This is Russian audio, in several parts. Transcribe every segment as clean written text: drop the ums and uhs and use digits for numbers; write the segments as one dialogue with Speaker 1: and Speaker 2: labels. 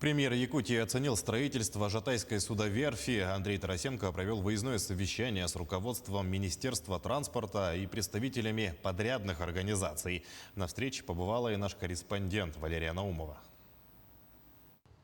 Speaker 1: Премьер Якутии оценил строительство Жатайской судоверфи. Андрей Тарасенко провел выездное совещание с руководством Министерства транспорта и представителями подрядных организаций. На встрече побывала и наш корреспондент Валерия Наумова.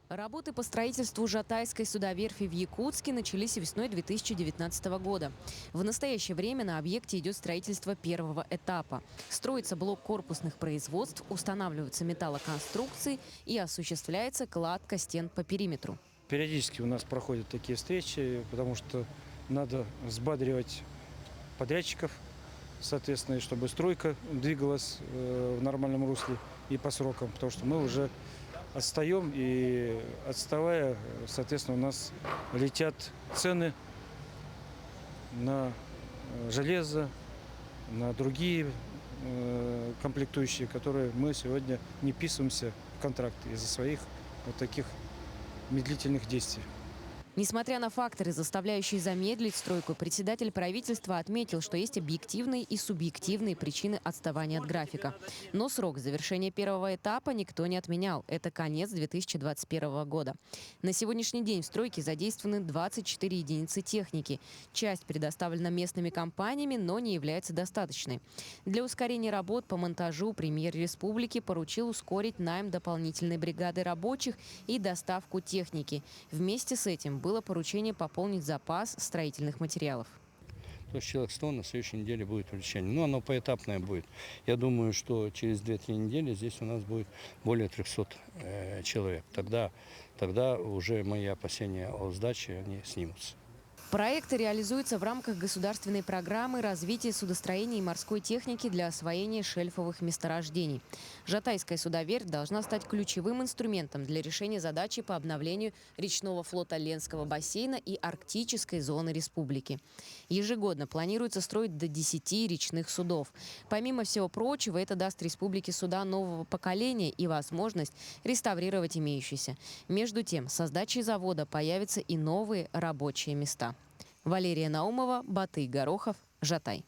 Speaker 2: Работы по строительству Жатайской судоверфи в Якутске начались весной 2019 года. В настоящее время на объекте идет строительство первого этапа. Строится блок корпусных производств, устанавливаются металлоконструкции и осуществляется кладка стен по периметру.
Speaker 3: Периодически у нас проходят такие встречи, потому что надо взбадривать подрядчиков, соответственно, чтобы стройка двигалась в нормальном русле и по срокам, потому что мы уже отстаем, и отставая, соответственно, у нас летят цены на железо, на другие комплектующие, которые мы сегодня не вписываемся в контракты из-за своих вот таких медлительных действий.
Speaker 2: Несмотря на факторы, заставляющие замедлить стройку, председатель правительства отметил, что есть объективные и субъективные причины отставания от графика. Но срок завершения первого этапа никто не отменял. Это конец 2021 года. На сегодняшний день в стройке задействованы 24 единицы техники. Часть предоставлена местными компаниями, но не является достаточной. Для ускорения работ по монтажу премьер республики поручил ускорить найм дополнительной бригады рабочих и доставку техники. Вместе с этим было поручение пополнить запас строительных материалов.
Speaker 4: То есть человек 100 на следующей неделе будет увеличение. Но оно поэтапное будет. Я думаю, что через 2-3 недели здесь у нас будет более 300 человек. Тогда уже мои опасения о сдаче они снимутся.
Speaker 2: Проект реализуется в рамках государственной программы развития судостроения и морской техники для освоения шельфовых месторождений. Жатайская судоверфь должна стать ключевым инструментом для решения задачи по обновлению речного флота Ленского бассейна и арктической зоны республики. Ежегодно планируется строить до 10 речных судов. Помимо всего прочего, это даст республике суда нового поколения и возможность реставрировать имеющиеся. Между тем, со сдачей завода появятся и новые рабочие места. Валерия Наумова, Батый Горохов, Жатай.